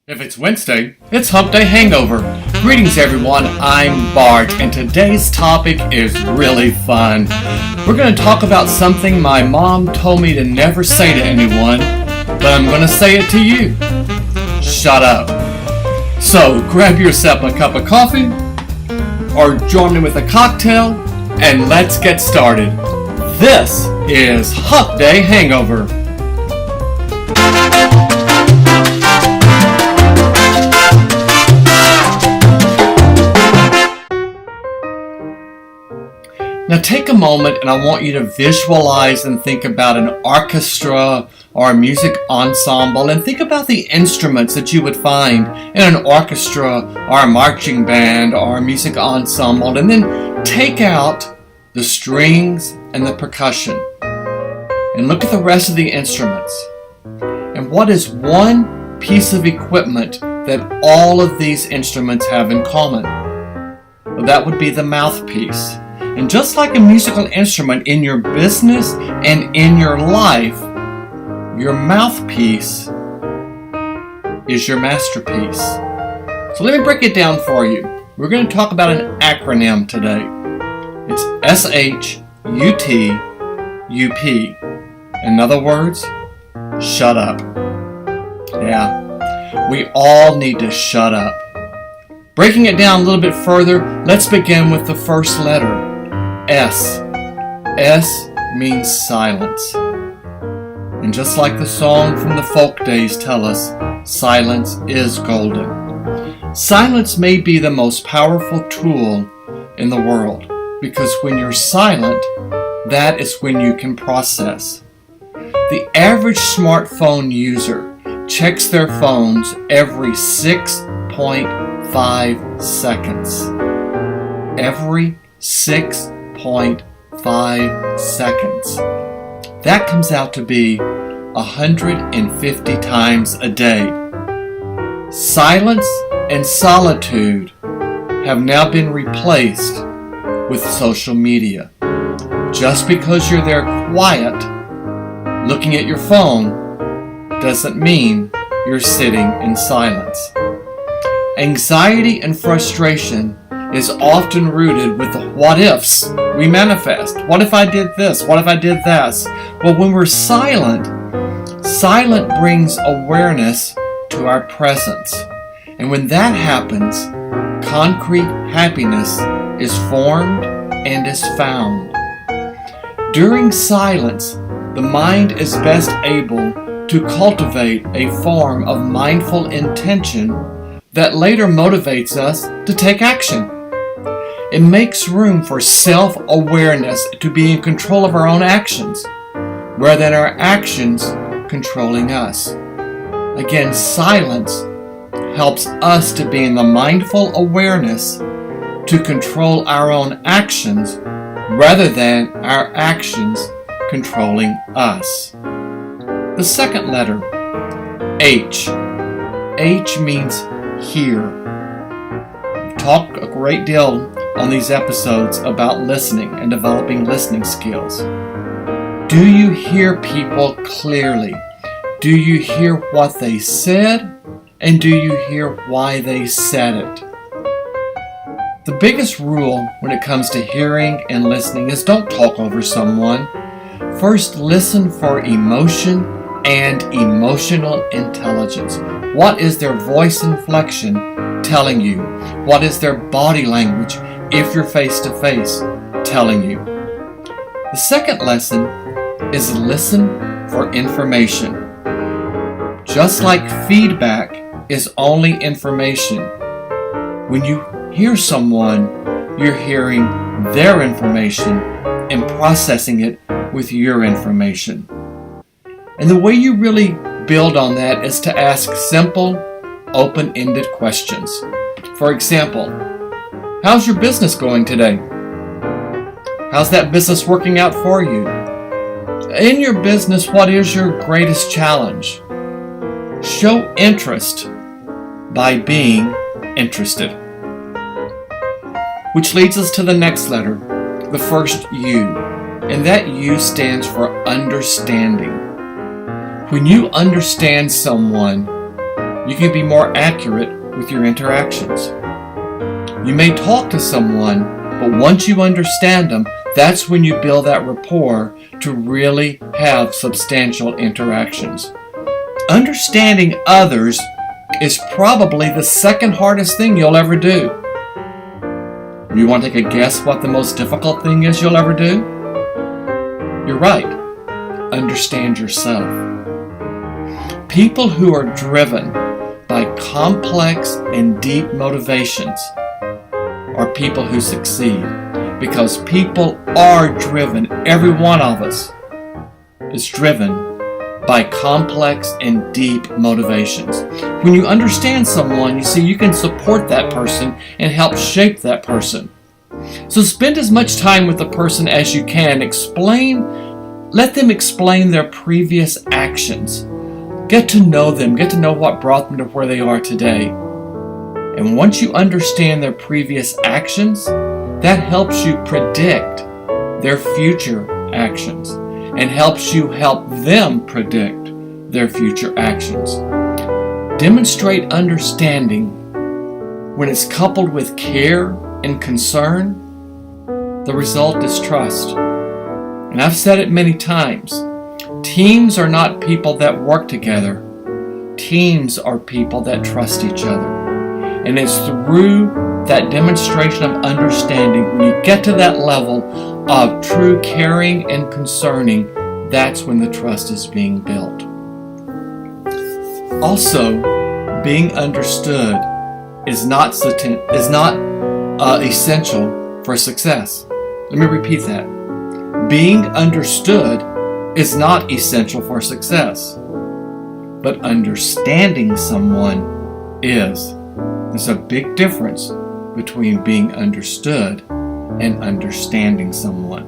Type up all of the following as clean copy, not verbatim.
If it's Wednesday, it's Hump Day Hangover. Greetings everyone, I'm Bart, and today's topic is really fun. We're going to talk about something my mom told me to never say to anyone, but I'm going to say it to you. Shut up. So grab yourself a cup of coffee, or join me with a cocktail, and let's get started. This is Hump Day Hangover. Now take a moment and I want you to visualize and think about an orchestra or a music ensemble, and think about the instruments that you would find in an orchestra or a marching band or a music ensemble, and then take out the strings and the percussion and look at the rest of the instruments. And what is one piece of equipment that all of these instruments have in common? Well, that would be the mouthpiece. And just like a musical instrument in your business and in your life, your mouthpiece is your masterpiece. So let me break it down for you. We're going to talk about an acronym today. It's S.H.U.T U.P. In other words, shut up. Yeah, we all need to shut up. Breaking it down a little bit further, let's begin with the first letter. S. S means silence. And just like the song from the folk days tell us, silence is golden. Silence may be the most powerful tool in the world, because when you're silent, that is when you can process. The average smartphone user checks their phones every 6.5 seconds. Every 6.5 seconds. That comes out to be 150 times a day. Silence and solitude have now been replaced with social media. Just because you're there quiet, looking at your phone, doesn't mean you're sitting in silence. Anxiety and frustration is often rooted with the what ifs we manifest. What if I did this? What if I did that? Well, when we're silent, silent brings awareness to our presence. And when that happens, concrete happiness is formed and is found. During silence, the mind is best able to cultivate a form of mindful intention that later motivates us to take action. It makes room for self-awareness to be in control of our own actions, rather than our actions controlling us. Again, silence helps us to be in the mindful awareness to control our own actions, rather than our actions controlling us. The second letter, H. H means hear. We've talked a great deal on these episodes about listening and developing listening skills. Do you hear people clearly? Do you hear what they said? And do you hear why they said it? The biggest rule when it comes to hearing and listening is don't talk over someone. First, listen for emotion and emotional intelligence. What is their voice inflection telling you? What is their body language, if you're face-to-face, telling you? The second lesson is listen for information. Just like feedback is only information, when you hear someone, you're hearing their information and processing it with your information. And the way you really build on that is to ask simple, open-ended questions. For example, how's your business going today? How's that business working out for you? In your business, what is your greatest challenge? Show interest by being interested. Which leads us to the next letter, the first U, and that U stands for understanding. When you understand someone, you can be more accurate with your interactions. You may talk to someone, but once you understand them, that's when you build that rapport to really have substantial interactions. Understanding others is probably the second hardest thing you'll ever do. You want to take a guess what the most difficult thing is you'll ever do? You're right. Understand yourself. People who are driven by complex and deep motivations are people who succeed, because people are driven. Every one of us is driven by complex and deep motivations. When you understand someone, you see you can support that person and help shape that person. So spend as much time with the person as you can. Let them explain their previous actions. Get to know them. Get to know what brought them to where they are today. And once you understand their previous actions, that helps you predict their future actions and helps you help them predict their future actions. Demonstrate understanding when it's coupled with care and concern. The result is trust. And I've said it many times. Teams are not people that work together. Teams are people that trust each other. And it's through that demonstration of understanding, when you get to that level of true caring and concerning, that's when the trust is being built. Also, being understood is not essential for success. Let me repeat that. Being understood is not essential for success, but understanding someone is. There's a big difference between being understood and understanding someone.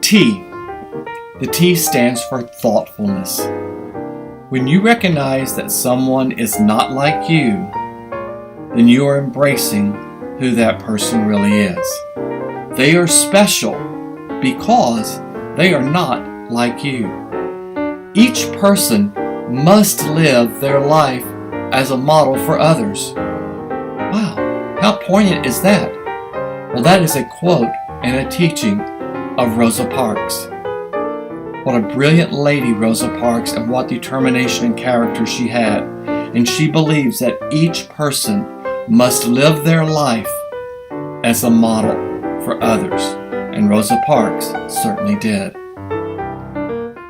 T. The T stands for thoughtfulness. When you recognize that someone is not like you, then you are embracing who that person really is. They are special because they are not like you. Each person must live their life as a model for others. Wow, how poignant is that? Well, that is a quote and a teaching of Rosa Parks. What a brilliant lady Rosa Parks, and what determination and character she had. And she believes that each person must live their life as a model for others. And Rosa Parks certainly did.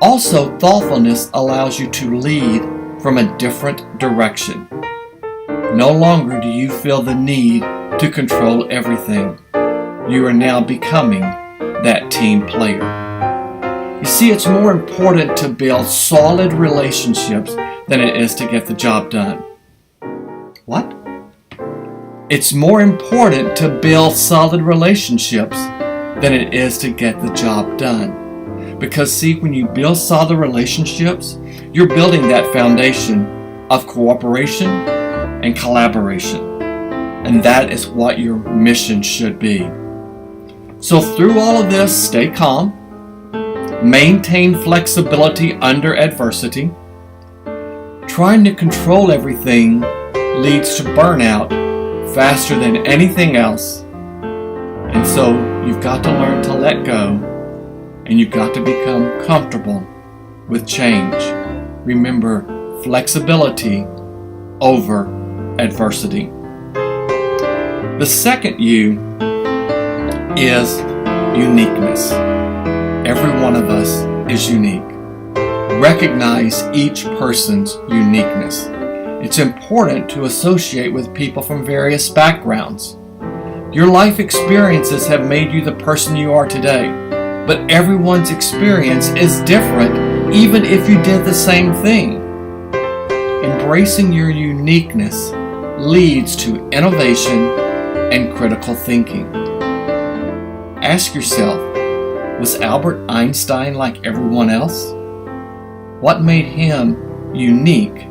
Also, thoughtfulness allows you to lead from a different direction. No longer do you feel the need to control everything. You are now becoming that team player. You see, it's more important to build solid relationships than it is to get the job done. What? It's more important to build solid relationships than it is to get the job done. Because see, when you build solid relationships, you're building that foundation of cooperation and collaboration. And that is what your mission should be. So through all of this, stay calm, maintain flexibility under adversity. Trying to control everything leads to burnout faster than anything else. And so you've got to learn to let go, and you've got to become comfortable with change. Remember, flexibility over adversity. The second U is uniqueness. Every one of us is unique. Recognize each person's uniqueness. It's important to associate with people from various backgrounds. Your life experiences have made you the person you are today, but everyone's experience is different, even if you did the same thing. Embracing your uniqueness leads to innovation and critical thinking. Ask yourself, was Albert Einstein like everyone else? What made him unique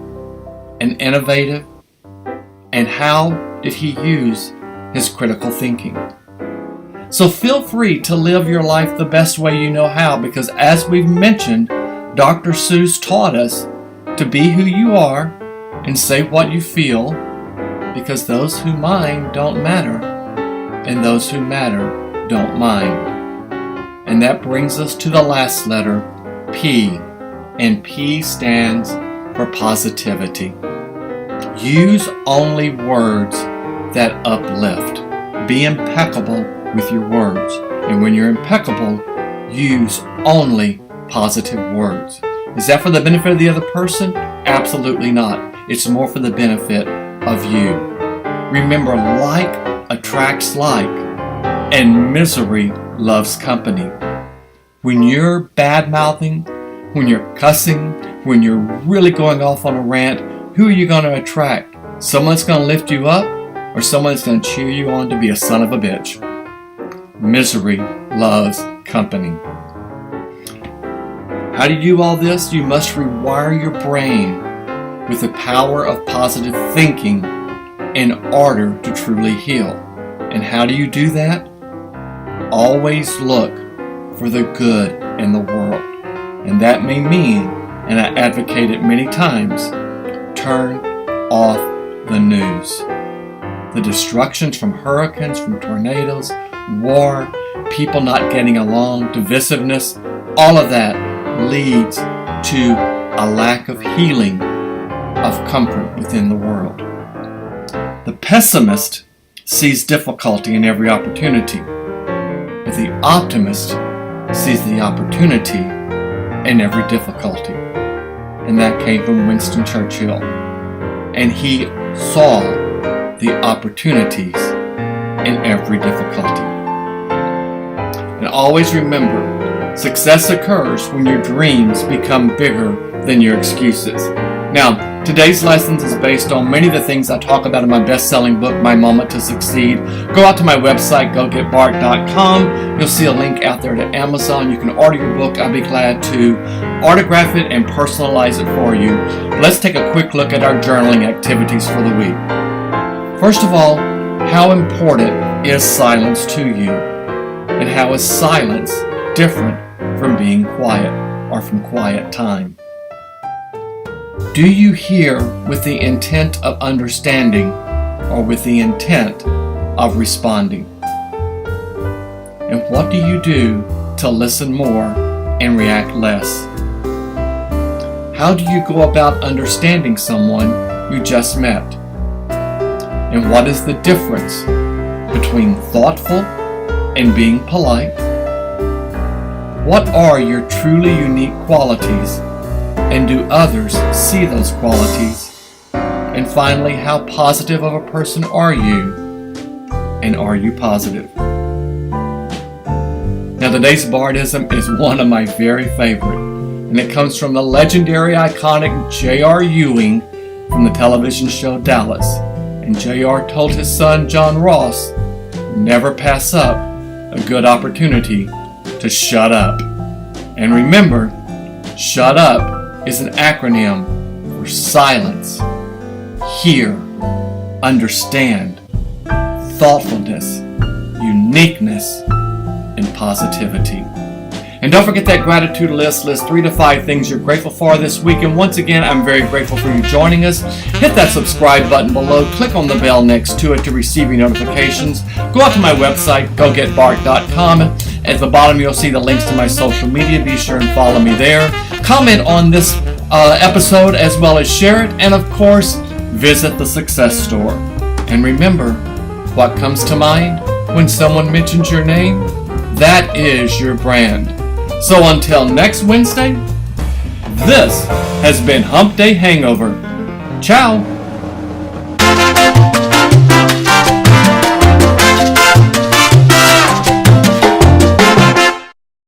and innovative? And how did he use his critical thinking? So feel free to live your life the best way you know how, because as we've mentioned, Dr. Seuss taught us to be who you are and say what you feel, because those who mind don't matter, and those who matter don't mind. And that brings us to the last letter, P, and P stands for positivity. Use only words that uplift. Be impeccable with your words. And when you're impeccable, use only positive words. Is that for the benefit of the other person? Absolutely not. It's more for the benefit of you. Remember, like attracts like, and misery loves company. When you're bad-mouthing, when you're cussing, when you're really going off on a rant, who are you going to attract? Someone's going to lift you up, or someone's going to cheer you on to be a son of a bitch? Misery loves company. How do you do all this? You must rewire your brain with the power of positive thinking in order to truly heal. And how do you do that? Always look for the good in the world. And that may mean, and I advocate it many times, turn off the news. The destructions from hurricanes, from tornadoes, war, people not getting along, divisiveness, all of that leads to a lack of healing, of comfort within the world. The pessimist sees difficulty in every opportunity, but the optimist sees the opportunity in every difficulty. And that came from Winston Churchill. And he saw the opportunities in every difficulty. And always remember, success occurs when your dreams become bigger than your excuses. Now, today's lessons is based on many of the things I talk about in my best-selling book, My Moment to Succeed. Go out to my website, gogetbart.com. You'll see a link out there to Amazon. You can order your book. I'll be glad to autograph it and personalize it for you. Let's take a quick look at our journaling activities for the week. First of all, how important is silence to you? And how is silence different from being quiet or from quiet time? Do you hear with the intent of understanding or with the intent of responding? And what do you do to listen more and react less? How do you go about understanding someone you just met? And what is the difference between thoughtful and being polite? What are your truly unique qualities? And do others see those qualities? And finally, how positive of a person are you? And are you positive? Now, today's Bardism is one of my very favorite, and it comes from the legendary, iconic J.R. Ewing from the television show Dallas. And J.R. told his son John Ross, never pass up a good opportunity to shut up. And remember, shut up is an acronym for silence, hear, understand, thoughtfulness, uniqueness, and positivity. And don't forget that gratitude list. List 3 to 5 things you're grateful for this week. And once again, I'm very grateful for you joining us. Hit that subscribe button below. Click on the bell next to it to receive your notifications. Go out to my website, gogetbart.com. At the bottom, you'll see the links to my social media. Be sure and follow me there. Comment on this episode as well as share it. And of course, visit the Success Store. And remember, what comes to mind when someone mentions your name? That is your brand. So until next Wednesday, this has been Hump Day Hangover. Ciao.